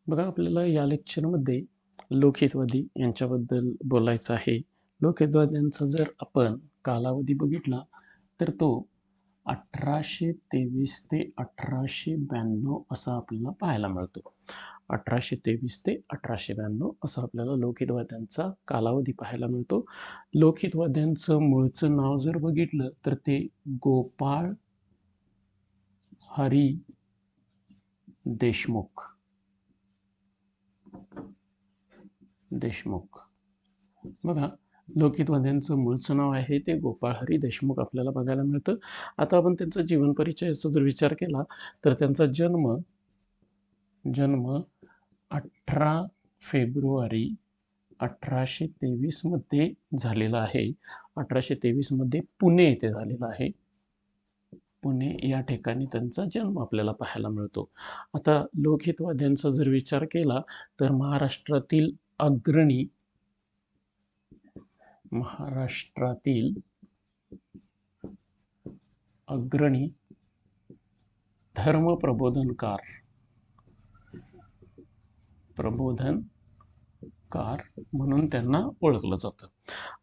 बघा आपल्याला या लेक्चरमध्ये लोकहितवादी यांच्याबद्दल बोलायचं आहे. लोकहितवाद्यांचा जर आपण कालावधी बघितला तर तो 1823 ते 1892 असा आपल्याला पाहायला मिळतो. 1823 ते 1892 असा आपल्याला लोकहितवाद्यांचा कालावधी पाहायला मिळतो. लोकहितवाद्यांचं मूळचं नाव जर बघितलं तर ते गोपाळ हरी देशमुख बघा, लोकहितवाद्यांचं मूळचं नाव आहे ते गोपाळ हरी देशमुख आपल्याला बघायला मिळतं. आता आपण त्यांचा जीवन परिचयाचा जर विचार केला तर त्यांचा जन्म 18 फेब्रुवारी 1823 मध्ये झालेला आहे. 1823 मध्ये पुणे येथे झालेला आहे. पुणे या ठिकाणी त्यांचा जन्म आपल्याला पाहायला मिळतो. आता लोकहितवाद्यांचा जर विचार केला तर महाराष्ट्रातील अग्रणी धर्म प्रबोधनकार म्हणून त्यांना ओळखलं जातं.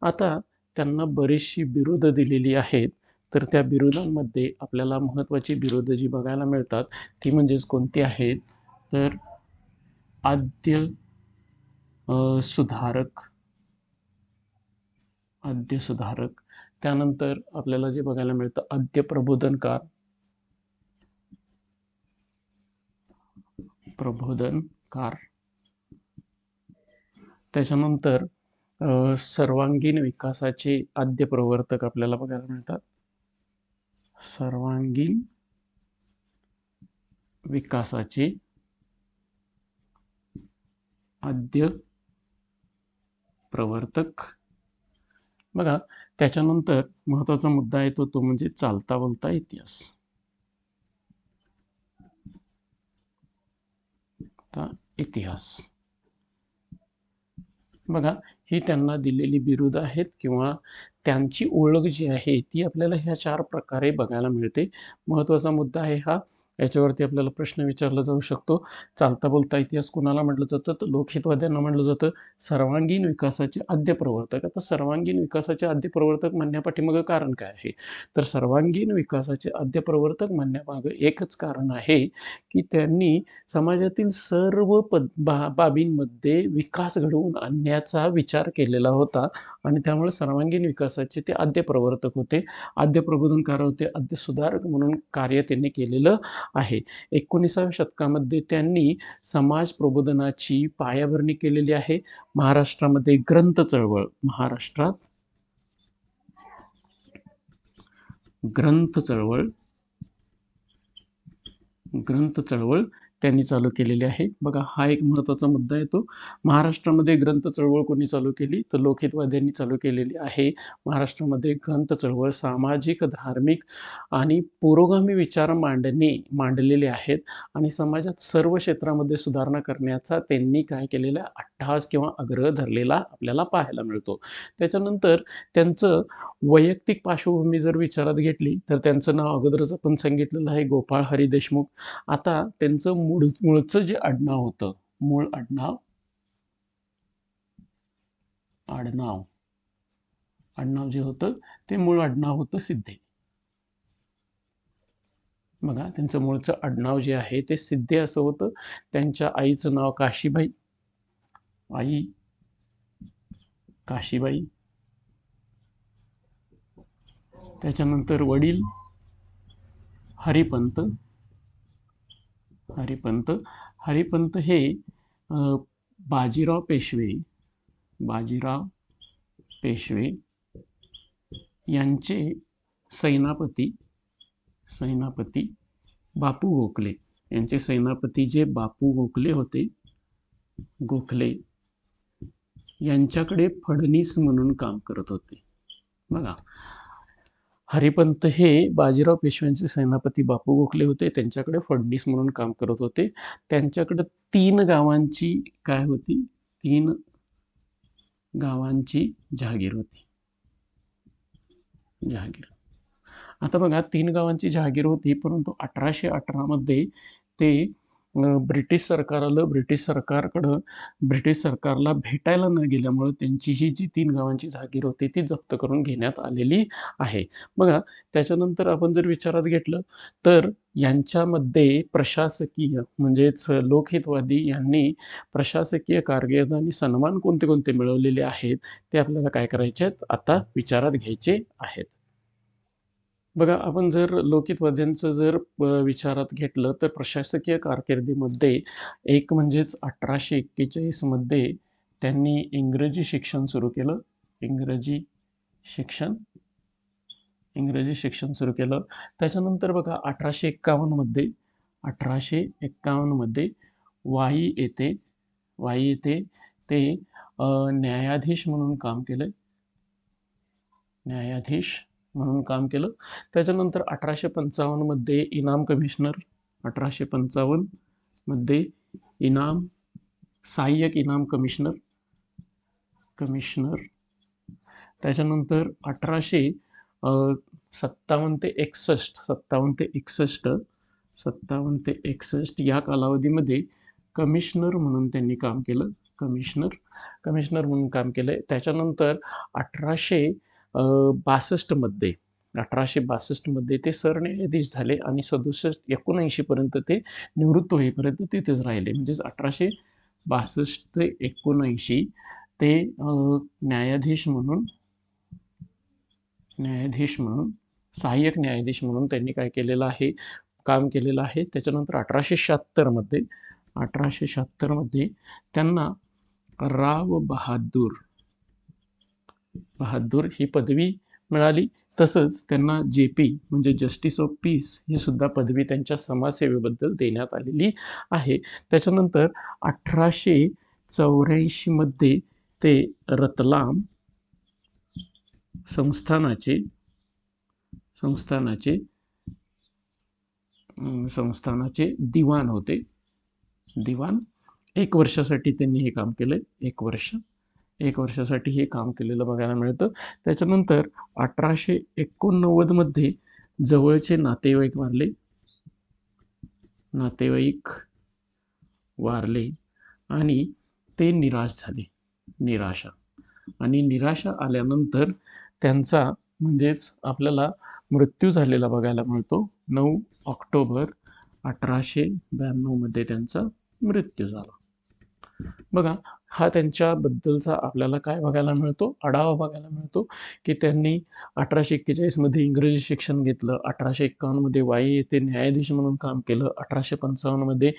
आता त्यांना बरीचशी बिरुदं दिलेली आहेत. तर त्या बिरुदांमध्ये आपल्याला महत्त्वाची बिरुदं जी बघायला मिळतात ती म्हणजेच कोणती आहेत तर आद्य सुधारक, त्यानंतर आपल्याला जे बघायला मिळतं आद्य प्रबोधनकार, त्याच्यानंतर सर्वांगीण विकासाचे आद्य प्रवर्तक आपल्याला बघायला मिळतात. सर्वांगीण विकासाचे आद्य प्रवर्तक. बघा, त्याच्यानंतर महत्त्वाचा मुद्दा येतो तो म्हणजे चालता बोलता इतिहास. बघा, ही त्यांना दिलेली बिरुद आहेत किंवा त्यांची ओळख जी आहे ती आपल्याला ह्या 4 प्रकारे बघायला मिळते. महत्त्वाचा मुद्दा आहे हा. याच्यावरती आपल्याला प्रश्न विचारला जाऊ शकतो. चालता बोलता इतिहास कोणाला म्हटलं जातं तर लोकहितवाद्यांना म्हटलं जातं. सर्वांगीण विकासाचे आद्य प्रवर्तक. आता सर्वांगीण विकासाचे आद्य प्रवर्तक म्हणण्यापाठीमागं कारण काय आहे तर सर्वांगीण विकासाचे आद्य प्रवर्तक म्हणण्यामागं एकच कारण आहे की त्यांनी समाजातील सर्व बाबींमध्ये विकास घडवून आणण्याचा विचार केलेला होता आणि त्यामुळे सर्वांगीण विकासाचे ते आद्य प्रवर्तक होते, आद्य प्रबोधनकार होते, आद्य सुधारक म्हणून कार्य त्यांनी केलेलं आहे. 19व्या शतकामध्ये त्यांनी समाज प्रबोधनाची पायाभरणी केलेली आहे. महाराष्ट्रामध्ये ग्रंथ चळवळ त्यांनी चालू केलेली आहे. बघा, हा एक महत्त्वाचा मुद्दा येतो. महाराष्ट्रामध्ये ग्रंथ चळवळ कोणी चालू केली तर लोकहितवाद्यांनी चालू केलेली आहे. महाराष्ट्रामध्ये ग्रंथ चळवळ सामाजिक, धार्मिक आणि पुरोगामी विचार मांडलेले आहेत आणि समाजात सर्व क्षेत्रामध्ये सुधारणा करण्याचा त्यांनी काय केलेला अट्टहास किंवा आग्रह धरलेला आपल्याला पाहायला मिळतो. त्याच्यानंतर त्यांचं वैयक्तिक पार्श्वभूमी जर विचारात घेतली तर त्यांचं नाव अगोदरच आपण सांगितलेलं आहे गोपाळ हरी देशमुख. आता त्यांचं मूळचं जे आडनाव होतं, आडनाव जे होतं ते मूळ आडनाव होतं सिद्धे. बघा, त्यांचं मूळचं आडनाव जे आहे ते सिद्धे असं होतं. त्यांच्या आईचं नाव काशीबाई. त्याच्यानंतर वडील हरिपंत हे बाजीराव पेशवे यांचे सेनापती बापू गोखले, यांचे सेनापती जे बापू गोखले होते, यांच्याकडे फडणीस म्हणून काम करत होते. बघा, हरिपंत हे बाजीराव पेशव्यांचे सेनापती बापू गोखले होते, त्यांच्याकडे फडणीस म्हणून काम करत होते. त्यांच्याकडे 3 गावांची जहागीर होती. आता बघा, 3 गावांची जहागीर होती, परंतु 1818 मध्ये ते ब्रिटिश सरकार आलं. ब्रिटिश सरकारला भेटायला न गेल्यामुळं त्यांची ही जी 3 गावांची जागीर होती ती जप्त करून घेण्यात आलेली आहे. बघा, त्याच्यानंतर आपण जर विचारात घेतलं तर यांच्यामध्ये प्रशासकीय म्हणजेच लोकहितवादी यांनी प्रशासकीय कारकीर्द आणि सन्मान कोणते कोणते मिळवलेले आहेत ते आपल्याला काय करायचे आहेत आता विचारात घ्यायचे आहेत. बघा, आपण जर लोकहितवाद्यांचं जर विचारात घेतलं तर प्रशासकीय कारकिर्दीमध्ये एक म्हणजेच 1841 मध्ये त्यांनी इंग्रजी शिक्षण सुरू केलं. शिक्षण इंग्रजी शिक्षण सुरू केलं. त्याच्यानंतर बघा 1851 मध्ये वाई येथे ते न्यायाधीश म्हणून काम केलं. त्याच्यानंतर 1855 मध्ये इनाम कमिशनर, 1855 मध्ये सहाय्यक इनाम कमिशनर. त्याच्यानंतर 1857 ते 61 या कालावधीमध्ये कमिशनर म्हणून त्यांनी काम केलं. कमिशनर म्हणून काम केलंय. त्याच्यानंतर 1862 मध्ये ते सरन्यायाधीश झाले आणि 1979 पर्यंत ते निवृत्त होईपर्यंत तिथेच राहिले. म्हणजेच 1862 ते 1979 ते न्यायाधीश म्हणून सहाय्यक न्यायाधीश म्हणून त्यांनी काय केलेलं आहे, काम केलेलं आहे. त्याच्यानंतर 1876 मध्ये त्यांना राव बहादूर ही पदवी मिळाली. तसंच त्यांना JP म्हणजे जस्टिस ऑफ पीस ही सुद्धा पदवी त्यांच्या समाजसेवेबद्दल देण्यात आलेली आहे. त्याच्यानंतर 1884 मध्ये ते रतलाम संस्थानाचे दिवाण होते. 1 वर्षासाठी त्यांनी हे काम केलं. 1 वर्षासाठी हे काम केलेलं बघायला मिळतं. त्याच्यानंतर 1889 मध्ये जवळचे नातेवाईक वारले आणि ते निराशा आल्यानंतर त्यांचा म्हणजेच आपल्याला मृत्यू झालेला बघायला मिळतो. 9 ऑक्टोबर 1892 मध्ये त्यांचा मृत्यू झाला. बघा, हा त्यांच्याबद्दलचा आपल्याला काय बघायला मिळतो, आढावा बघायला मिळतो की त्यांनी 1841 मध्ये इंग्रजी शिक्षण घेतलं. 1851 मध्ये वाई येथे न्यायाधीश म्हणून काम केलं. 1855 मध्ये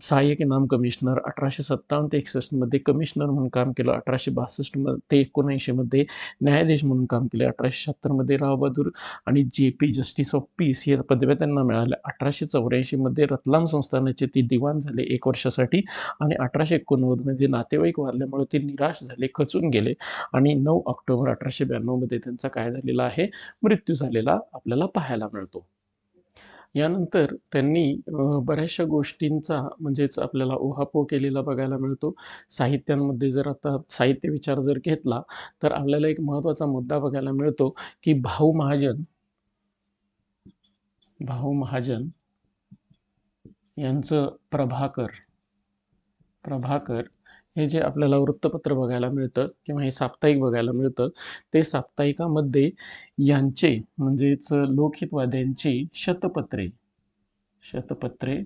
सहाय्यक इनाम कमिशनर. 1857 ते 61 मध्ये कमिशनर म्हणून काम केलं. 1862 ते 1979 मध्ये न्यायाधीश म्हणून काम केले. 1876 मध्ये राव बहादूर आणि JP जस्टिस ऑफ पीस या पदव्या त्यांना मिळाल्या. 1884 मध्ये रतलाम संस्थानाचे ते दिवाण झाले 1 वर्षासाठी आणि 1889 मध्ये नातेवाईक वारल्यामुळे ते निराश झाले, खचून गेले आणि 9 ऑक्टोबर 1892 मध्ये त्यांचा काय झालेला आहे, मृत्यू झालेला आपल्याला पाहायला मिळतो. यानंतर त्यांनी बऱ्याचशा गोष्टींचा म्हणजेच आपल्याला उहापोह केलेला बघायला मिळतो. साहित्यांमध्ये जर आता साहित्य विचार जर घेतला तर आपल्याला एक महत्त्वाचा मुद्दा बघायला मिळतो की भाऊ महाजन यांचं प्रभाकर हे जे आपल्याला वृत्तपत्र बघायला मिळतं किंवा हे साप्ताहिक बघायला मिळतं, ते साप्ताहिकामध्ये यांचे म्हणजेच लोकहितवाद्यांची शतपत्रे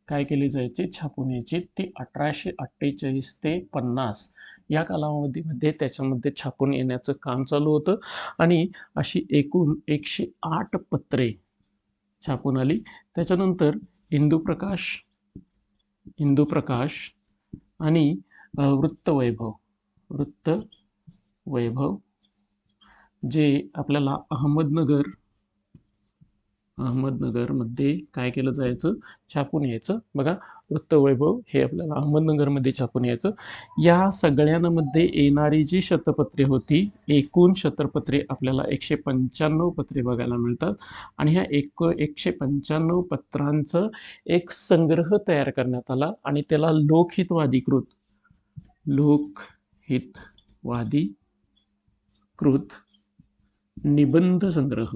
काय केली जायची, छापून यायची. ती 1848 ते 50 या कालावधीमध्ये त्याच्यामध्ये छापून येण्याचं काम चालू होतं आणि अशी एकूण 108 पत्रे छापून आली. त्याच्यानंतर इंदुप्रकाश आणि वृत्तवैभव जे आपल्याला अहमदनगरमध्ये काय केलं जायचं, छापून यायचं. बघा, वृत्तवैभव हे आपल्याला अहमदनगरमध्ये छापून यायचं. या सगळ्यांमध्ये येणारी जी शतपत्रे होती, एकूण शतपत्रे आपल्याला 195 पत्रे बघायला मिळतात आणि ह्या 195 पत्रांचं एक संग्रह तयार करण्यात आला आणि त्याला लोकहितवादीकृत निबंध संग्रह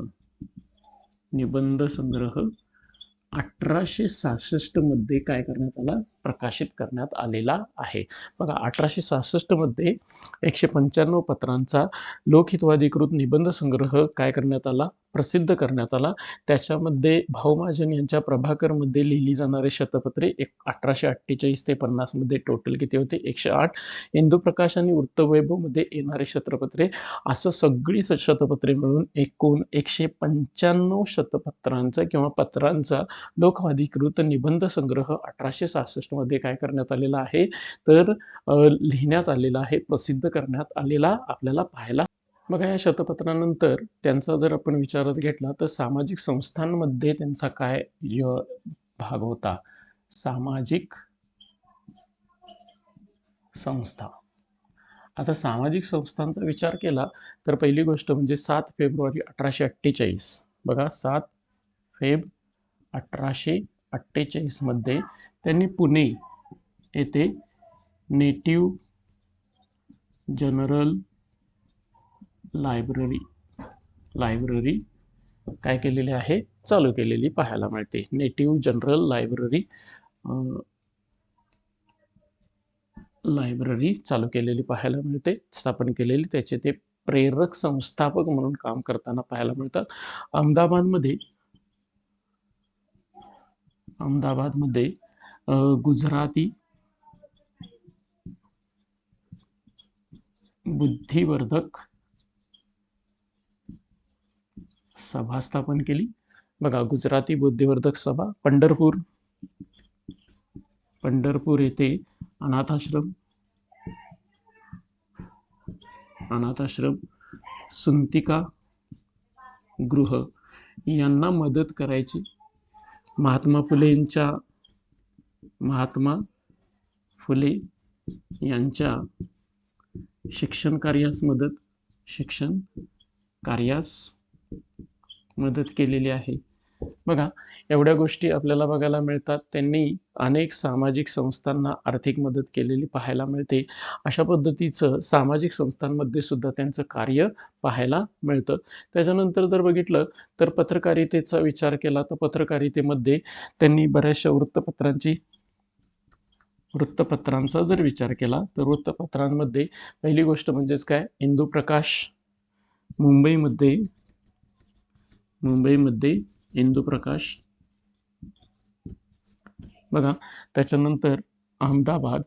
1866 मध्ये काय करण्यात आला, प्रकाशित करण्यात आलेला आहे. बघा 1866 मध्ये 195 पत्रांचा लोकहितवादीकृत निबंध संग्रह काय करण्यात आला, प्रसिद्ध करण्यात आला. त्याच्यामध्ये भाऊ महाजन यांच्या प्रभाकरमध्ये लिहिली जाणारे शतपत्रे 1848 ते 50 मध्ये टोटल किती होते, 108. इंदुप्रकाश आणि वृत्तवैभवमध्ये येणारे शतपत्रे, असं सगळी शतपत्रे मिळून एकूण 195 शतपत्रांचा किंवा पत्रांचा लोकवादीकृत निबंध संग्रह 1866 मध्ये काय करण्यात आलेला आहे, तर लिहिण्यात आलेला आहे, प्रसिद्ध करण्यात आलेला आपल्याला पाहायला. बघा या शतपत्रानंतर त्यांचा जर आपण विचारात घेतला तर सामाजिक संस्थांमध्ये त्यांचा काय भाग होता, सामाजिक संस्था. आता सामाजिक संस्थांचा विचार केला तर पहिली गोष्ट म्हणजे 7 फेब्रुवारी 1848. बघा 7 फेब 1848 मध्ये त्यांनी पुणे येथे नेटिव्ह जनरल लायब्ररी काय केलेली आहे, चालू केलेली पाहायला मिळते. नेटिव्ह जनरल लायब्ररी चालू केलेली पाहायला मिळते, स्थापन केलेली. त्याचे ते प्रेरक संस्थापक म्हणून काम करताना पाहायला मिळतात. अहमदाबादमध्ये गुजराती बुद्धिवर्धक सभा स्थापन केली. बघा गुजराती बुद्धिवर्धक सभा. पंढरपूर येथे अनाथाश्रम सुंतिका गृह यांना मदत करायची. महात्मा फुले यांच्या शिक्षण कार्यास मदत केलेली आहे. बघा एवढ्या गोष्टी आपल्याला बघायला मिळतात. त्यांनी अनेक सामाजिक संस्थांना आर्थिक मदत केलेली पाहायला मिळते. अशा पद्धतीचं सामाजिक संस्थांमध्ये सुद्धा त्यांचं कार्य पाहायला मिळतं. त्याच्यानंतर जर बघितलं तर पत्रकारितेचा विचार केला तर पत्रकारितेमध्ये त्यांनी बऱ्याचशा वृत्तपत्रांचा जर विचार केला तर वृत्तपत्रांमध्ये पहिली गोष्ट म्हणजेच काय, इंदुप्रकाश. मुंबईमध्ये इंदुप्रकाश. बघा त्याच्यानंतर अहमदाबाद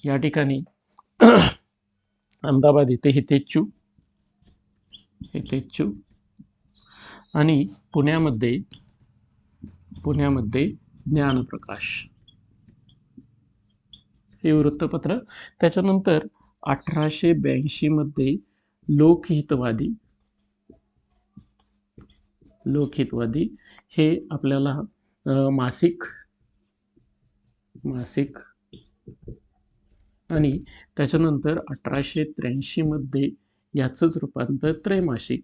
या ठिकाणी अहमदाबाद इथे हितेच्छू आणि पुण्यामध्ये ज्ञानप्रकाश हे वृत्तपत्र. त्याच्यानंतर 1882 मध्ये लोकहितवादी हे आपल्याला मासिक आणि त्याच्यानंतर 1883 मध्ये याचंच रूपांतर त्रैमासिक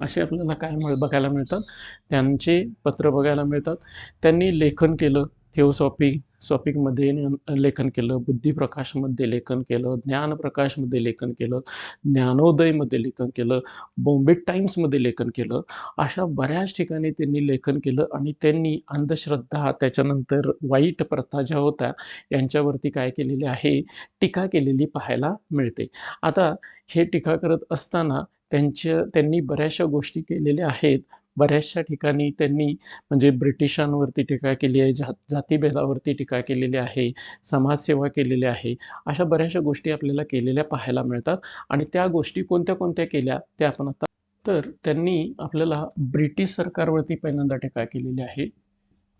असे आपल्याला काय बघायला मिळतात, त्यांचे पत्र बघायला मिळतात. त्यांनी लेखन केलं, थिओसॉफिकमध्ये लेखन केलं, बुद्धिप्रकाशमध्ये लेखन केलं, ज्ञानप्रकाशमध्ये लेखन केलं, ज्ञानोदयमध्ये लेखन केलं, बॉम्बे टाइम्समध्ये लेखन केलं. अशा बऱ्याच ठिकाणी त्यांनी लेखन केलं आणि त्यांनी अंधश्रद्धा त्याच्यानंतर वाईट प्रथा ज्या होत्या यांच्यावरती काय केलेले आहे, टीका केलेली पाहायला मिळते. आता हे टीका करत असताना त्यांनी बऱ्याचशा गोष्टी केलेल्या आहेत. बऱ्याचशा ठिकाणी त्यांनी म्हणजे ब्रिटिशांवरती टीका केली आहे, जातीभेदावरती टीका केलेली आहे, समाजसेवा केलेली आहे. अशा बऱ्याचशा गोष्टी आपल्याला केलेल्या पाहायला मिळतात. आणि त्या गोष्टी कोणत्या कोणत्या केल्या त्या आपण आता, तर त्यांनी आपल्याला ब्रिटिश सरकारवरती पहिल्यांदा टीका केलेली आहे.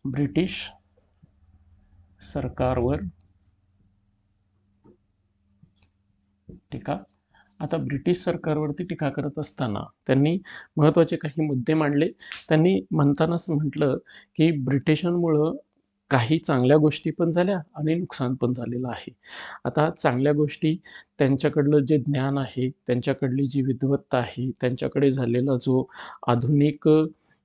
ब्रिटिश सरकारवर टीका. आता ब्रिटिश सरकारवरती टीका करत असताना त्यांनी महत्त्वाचे काही मुद्दे मांडले. त्यांनी म्हणतानाच म्हटलं की ब्रिटिशांमुळं काही चांगल्या गोष्टी पण झाल्या आणि नुकसान पण झालेलं आहे. आता चांगल्या गोष्टी, त्यांच्याकडलं जे ज्ञान आहे, त्यांच्याकडली जी विद्वत्ता आहे, त्यांच्याकडे झालेला जो आधुनिक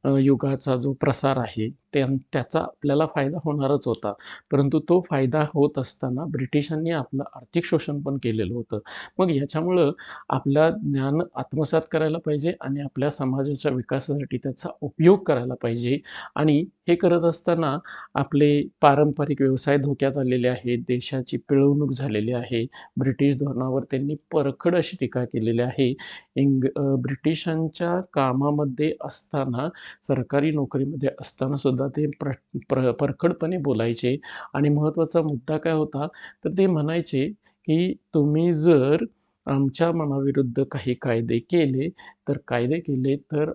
युगाचा जो प्रसार आहे त्याचा आपल्याला फायदा होणारच होता. परंतु तो फायदा होत असताना ब्रिटिशांनी आपलं आर्थिक शोषण पण केलेलं होतं. मग याच्यामुळं आपलं ज्ञान आत्मसात करायला पाहिजे आणि आपल्या समाजाच्या विकासासाठी त्याचा उपयोग करायला पाहिजे आणि हे करत असताना आपले पारंपरिक व्यवसाय धोक्यात आलेले आहेत. देशाची पिळवणूक झालेली आहे. ब्रिटिश धोरणावर त्यांनी परखड अशी टीका केलेली आहे. ब्रिटिशांच्या कामामध्ये असताना, सरकारी नोकरीमध्ये असताना सुद्धा ते परखडपणे बोलायचे आणि महत्त्वाचा मुद्दा काय होता, तर ते म्हणायचे, की तुम्ही जर आमच्या मनाविरुद्ध काही कायदे केले तर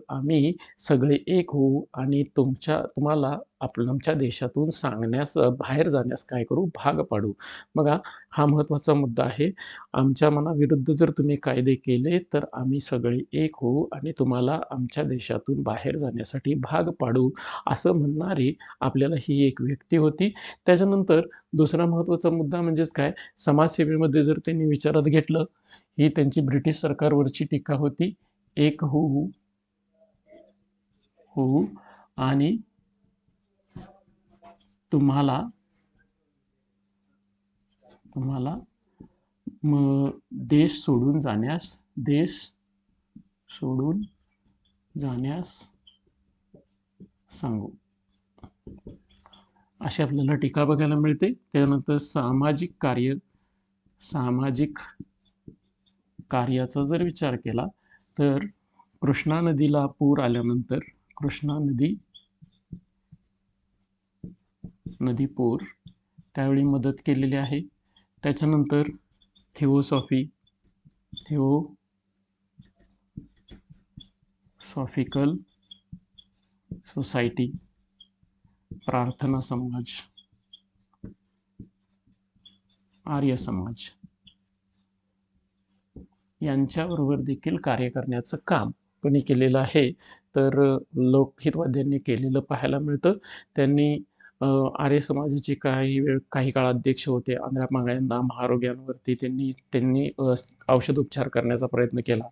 आम्ही सगळे एक होऊ आणि तुम्हाला आमच्या देशातून बाहेर जाण्यास काय करू, भाग पाडू. बघा, हा महत्त्वाचा मुद्दा आहे. आमच्या मनाविरुद्ध जर तुम्ही कायदे केले तर आम्ही सगळे एक होऊ आणि तुम्हाला आमच्या देशातून बाहेर जाण्यासाठी भाग पाडू, असं म्हणणारी आपल्याला ही एक व्यक्ती होती. त्याच्यानंतर दुसरा महत्त्वाचा मुद्दा म्हणजेच काय, समाजसेवेमध्ये जर त्यांनी विचारात घेतलं, ही त्यांची ब्रिटिश सरकारवरची टीका होती. एक होऊ आणि तुम्हाला देश सोडून जाण्यास सांगू, अशी आपल्याला टीका बघायला मिळते. त्यानंतर सामाजिक कार्याचा जर विचार केला तर कृष्णा नदीला पूर आल्यानंतर पूर त्यावेळी मदत केलेली आहे. त्याच्यानंतर थिओसॉफिकल सोसायटी, प्रार्थना समाज, आर्य समाज यांच्याबरोबर देखील कार्य करण्याचं काम कोणी केलेलं आहे, तर लोकहितवाद्यांनी केलेलं पाहायला मिळतं. त्यांनी आर्य समाजाचे काही काळ अध्यक्ष होते. आंधळ्या मांगळ्यांना, महारोग्यांवरती त्यांनी औषधोपचार करण्याचा प्रयत्न केला.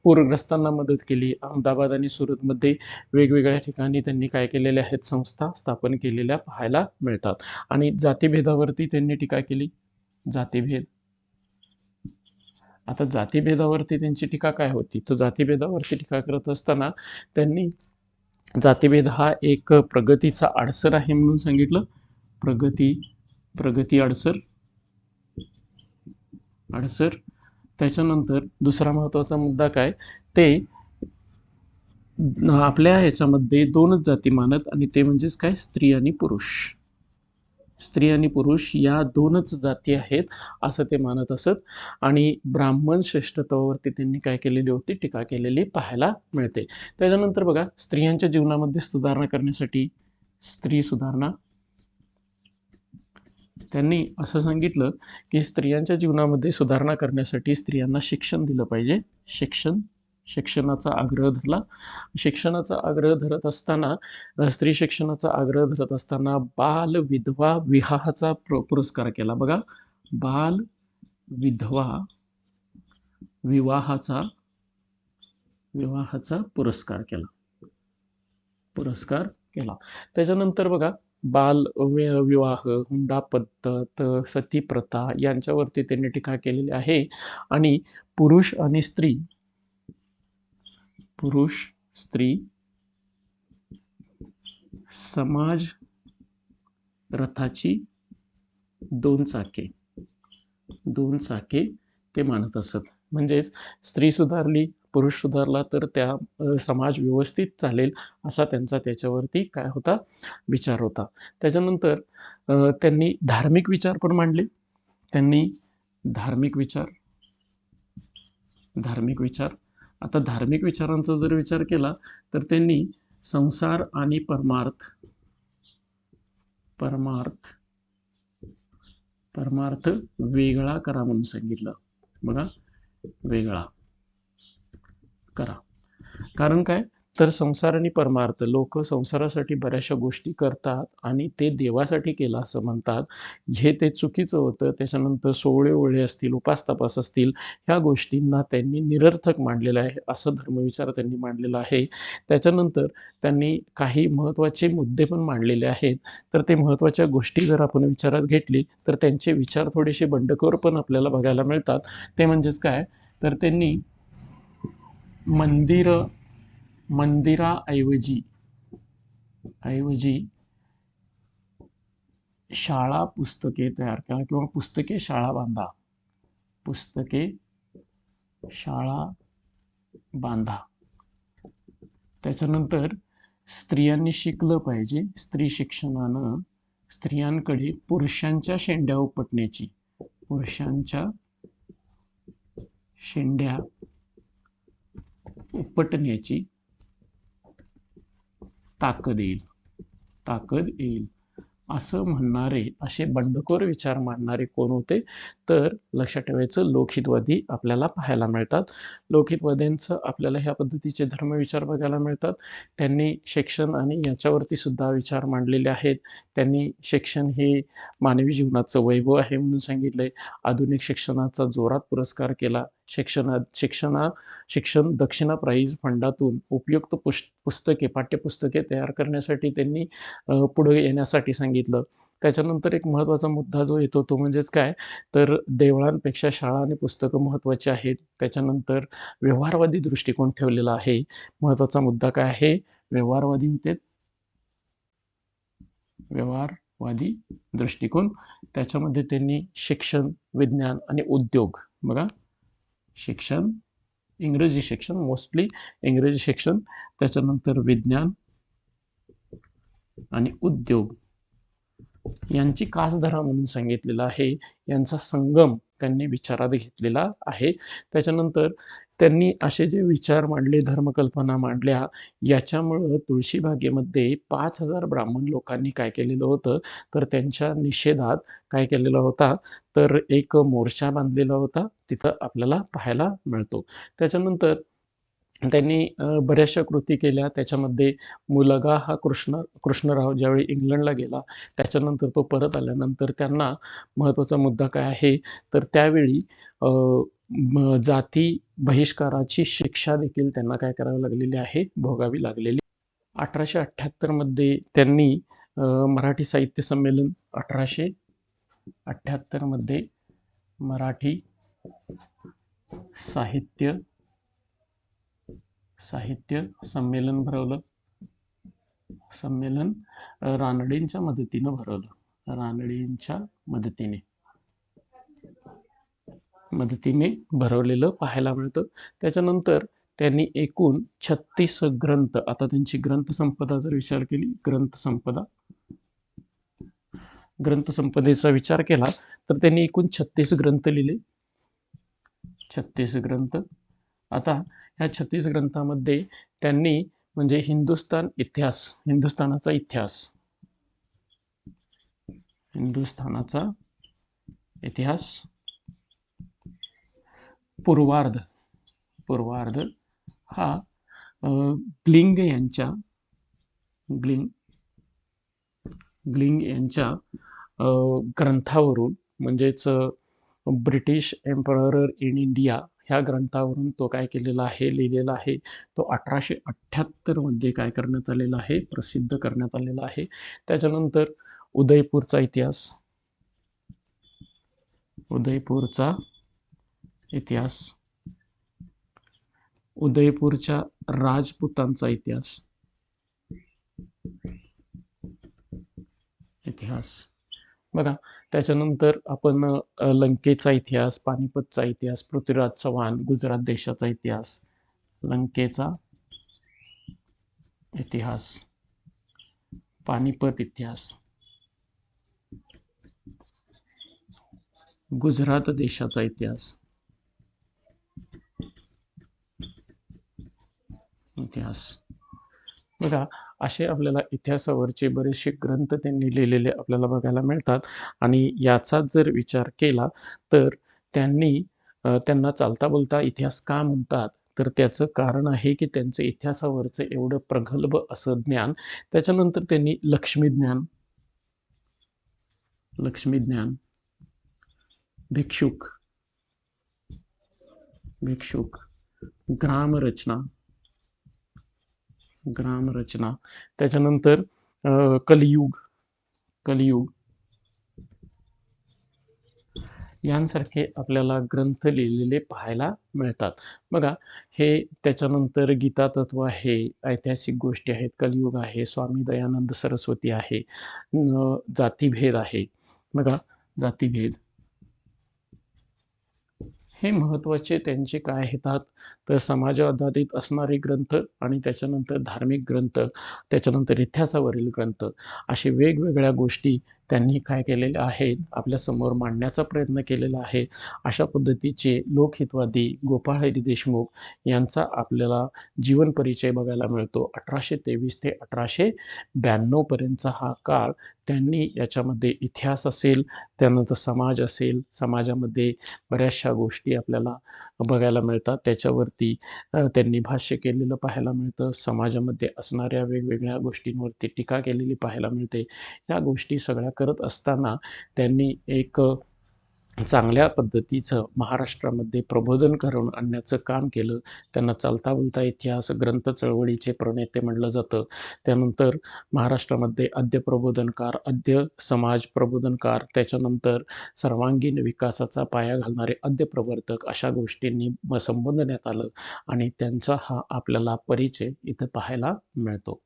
पूरग्रस्तांना मदत केली. अहमदाबाद आणि सुरतमध्ये वेगवेगळ्या ठिकाणी त्यांनी काय केलेले आहेत, संस्था स्थापन केलेल्या पाहायला मिळतात. आणि जातीभेदावरती त्यांनी टीका केली. आता जातीभेदावरती त्यांची टीका काय होती, तर जातीभेदावरती टीका करत असताना त्यांनी जातीभेद हा एक प्रगतीचा अडसर आहे म्हणून सांगितलं. प्रगती अडसर. त्याच्यानंतर दुसरा महत्त्वाचा मुद्दा काय, ते आपल्या ह्याच्यामध्ये दोनच जाती मानत आणि ते म्हणजेच काय, स्त्री आणि पुरुष या दोनच जाती आहेत असं ते मानत असत. आणि ब्राह्मण श्रेष्ठत्वावरती त्यांनी काय केलेली होती, टीका केलेली पाहायला मिळते. त्याच्यानंतर बघा, स्त्रियांच्या जीवनामध्ये सुधारणा करण्यासाठी त्यांनी असं सांगितलं की स्त्रियांच्या जीवनामध्ये सुधारणा करण्यासाठी स्त्रियांना शिक्षण दिलं पाहिजे. शिक्षणाचा आग्रह धरला. स्त्री शिक्षणाचा आग्रह धरत असताना बाल विधवा विवाहाचा पुरस्कार केला. बघा, बाल विधवा विवाहाचा पुरस्कार केला. त्याच्यानंतर बघा, बाल विवाह, हुंडा पद्धत, सती प्रथा यांच्यावरती त्यांनी टीका केलेली आहे. आणि पुरुष स्त्री समाज रथाची दोन चाके ते मानत असत. म्हणजेच स्त्री सुधारली, पुरुष सुधारला तर त्या समाज व्यवस्थित चालेल असा त्यांचा त्याच्यावरती काय होता, विचार होता. त्याच्यानंतर त्यांनी धार्मिक विचार पण मांडले. धार्मिक विचार. आता धार्मिक विचारांचा जर विचार केला तर त्यांनी संसार आणि परमार्थ वेगळा करा म्हणून सांगितलं. बघा, वेगळा करा. कारण काय, तर संसार आणि परमार्थ, लोक संसारासाठी बऱ्याचशा गोष्टी करतात आणि ते देवासाठी केलं असं म्हणतात. हे ते चुकीचं होतं. त्याच्यानंतर सोवळे-ओवळे असतील, उपास-तापास असतील, ह्या गोष्टींना त्यांनी निरर्थक मांडलेलं आहे, असं धर्मविचार त्यांनी मांडलेला आहे. त्याच्यानंतर त्यांनी काही महत्त्वाचे मुद्दे पण मांडलेले आहेत. तर ते महत्त्वाच्या गोष्टी जर आपण विचारात घेतली, तर त्यांचे विचार थोडेसे बंडखोर पण आपल्याला बघायला मिळतात. ते म्हणजेच काय, तर त्यांनी मंदिरं मंदिराऐवजी शाळा पुस्तके तयार करा किंवा पुस्तके शाळा बांधा. पुस्तके शाळा बांधा. त्याच्यानंतर स्त्रियांनी शिकलं पाहिजे. स्त्री शिक्षणानं स्त्रियांकडे पुरुषांच्या शेंड्या उपटण्याची ताकद येईल असं म्हणणारे, असे बंडखोर विचार मांडणारे कोण होते, तर लक्षात ठेवायचं, लोकहितवादी आपल्याला पाहायला मिळतात. लोकहितवाद्यांचं आपल्याला ह्या पद्धतीचे धर्मविचार बघायला मिळतात. त्यांनी शिक्षण आणि याच्यावरती सुद्धा विचार मांडलेले आहेत. त्यांनी शिक्षण हे मानवी जीवनाचं वैभव आहे म्हणून सांगितलंय. आधुनिक शिक्षणाचा जोरात पुरस्कार केला. शिक्षण दक्षिणा प्राईज फंडातून उपयुक्त पाठ्यपुस्तके तयार करण्यासाठी त्यांनी पुढे येण्यासाठी सांगितलं. त्याच्यानंतर एक महत्त्वाचा मुद्दा जो येतो तो म्हणजेच काय, तर देवळांपेक्षा शाळा आणि पुस्तकं महत्त्वाची आहेत. त्याच्यानंतर व्यवहारवादी दृष्टिकोन ठेवलेला आहे. महत्त्वाचा मुद्दा काय आहे, व्यवहारवादी दृष्टिकोन. त्याच्यामध्ये त्यांनी शिक्षण, विज्ञान आणि उद्योग, बघा, इंग्रजी शिक्षण, मोस्टली इंग्रजी शिक्षण, त्याच्यानंतर विज्ञान आणि उद्योग यांची कासधरा म्हणून सांगितलेलं आहे. यांचा संगम त्यांनी विचारात घेतलेला आहे. त्याच्यानंतर त्यांनी असे जे विचार मांडले, धर्मकल्पना मांडल्या, याच्यामुळं तुळशीबागेमध्ये 5,000 ब्राह्मण लोकांनी काय केलेलं होतं, तर त्यांच्या निषेधात काय केलेला होता, तर एक मोर्चा बांधलेला होता, तिथं आपल्याला पाहायला मिळतो. त्याच्यानंतर त्यांनी बऱ्याचशा कृती केल्या. त्याच्यामध्ये मुलगा हा कृष्णराव ज्यावेळी इंग्लंडला गेला, त्याच्यानंतर तो परत आल्यानंतर त्यांना महत्त्वाचा मुद्दा काय आहे, तर त्यावेळी जाती बहिष्काराची शिक्षा देखील त्यांना काय करावी लागलेली आहे, भोगावी लागलेली. 1878 मध्ये त्यांनी मराठी साहित्य संमेलन 1878 मध्ये मराठी साहित्य संमेलन भरवलं. संमेलन रानडेंच्या मदतीनं भरवलं. मदतीने भरवलेलं पाहायला मिळतं. त्याच्यानंतर त्यांनी एकूण 36 ग्रंथ, आता त्यांची ग्रंथसंपदा जर विचार केली, ग्रंथसंपदेचा विचार केला तर त्यांनी एकूण 36 ग्रंथ लिहिले. 36 ग्रंथ. आता ह्या 36 ग्रंथामध्ये त्यांनी म्हणजे हिंदुस्थानाचा इतिहास, पूर्वार्ध हा ग्लिंग यांच्या ग्रंथावरून, म्हणजेच ब्रिटिश एम्परर इन इंडिया ह्या ग्रंथावरून तो काय केलेला आहे, लिहिलेला आहे. तो 1878 मध्ये काय करण्यात आलेला आहे, प्रसिद्ध करण्यात आलेला आहे. त्याच्यानंतर उदयपूरचा इतिहास, उदयपूरच्या राजपुतांचा इतिहास बघा. त्याच्यानंतर आपण लंकेचा इतिहास, पानिपतचा इतिहास, पृथ्वीराज चव्हाण, गुजरात देशाचा इतिहास, लंकेचा इतिहास, पानिपत इतिहास, गुजरात देशाचा इतिहास बघा. असे आपल्याला इतिहासावरचे बरेचसे ग्रंथ त्यांनी लिहिलेले आपल्याला बघायला मिळतात. आणि याचा जर विचार केला तर त्यांना चालता बोलता इतिहास का म्हणतात, तर त्याचं कारण आहे की त्यांचं इतिहासावरचं एवढं प्रगल्भ असं ज्ञान. त्याच्यानंतर त्यांनी लक्ष्मीज्ञान, भिक्षुक, भिक्षुक, ग्रामरचना, ग्रामरचना, त्याच्यानंतर कलियुग, कलियुग यांसारखे आपल्याला ग्रंथ लिहिलेले पाहायला मिळतात. बघा, हे त्याच्यानंतर गीता तत्व आहे, ऐतिहासिक गोष्टी आहेत, कलियुग आहे, स्वामी दयानंद सरस्वती आहे, जातीभेद आहे. बघा, जातीभेद हे महत्त्वाचे त्यांचे काय येतात, तर समाजाधारित असणारे ग्रंथ आणि त्याच्यानंतर धार्मिक ग्रंथ, त्याच्यानंतर इतिहासावरील ग्रंथ, असे वेगवेगळ्या गोष्टी त्यांनी काय केलेल्या आहेत, आपल्यासमोर मांडण्याचा प्रयत्न केलेला आहे. अशा पद्धतीचे लोकहितवादी गोपाळ हरी देशमुख यांचा आपल्याला जीवन परिचय बघायला मिळतो. 1823 ते 1892 पर्यंतचा हा काळ त्यांनी याच्यामध्ये इतिहास असेल, त्यानंतर समाज असेल, समाजामध्ये बऱ्याचशा गोष्टी आपल्याला बघायला मिळतात. त्याच्यावरती त्यांनी भाष्य केलेलं पाहायला मिळतं. समाजामध्ये असणाऱ्या वेगवेगळ्या गोष्टींवरती टीका केलेली पाहायला मिळते. या गोष्टी सगळ्या करत असताना त्यांनी एक चांगल्या पद्धतीचं महाराष्ट्रामध्ये प्रबोधन करून आणण्याचं काम केलं. त्यांना चालता बोलता इतिहास ग्रंथ चळवळीचे प्रणेते म्हटलं जातं. त्यानंतर महाराष्ट्रामध्ये आद्य प्रबोधनकार, आद्य समाज प्रबोधनकार, त्याच्यानंतर सर्वांगीण विकासाचा पाया घालणारे आद्य प्रवर्तक, अशा गोष्टींनी संबोधण्यात आलं आणि त्यांचा हा आपल्याला परिचय इथं पाहायला मिळतो.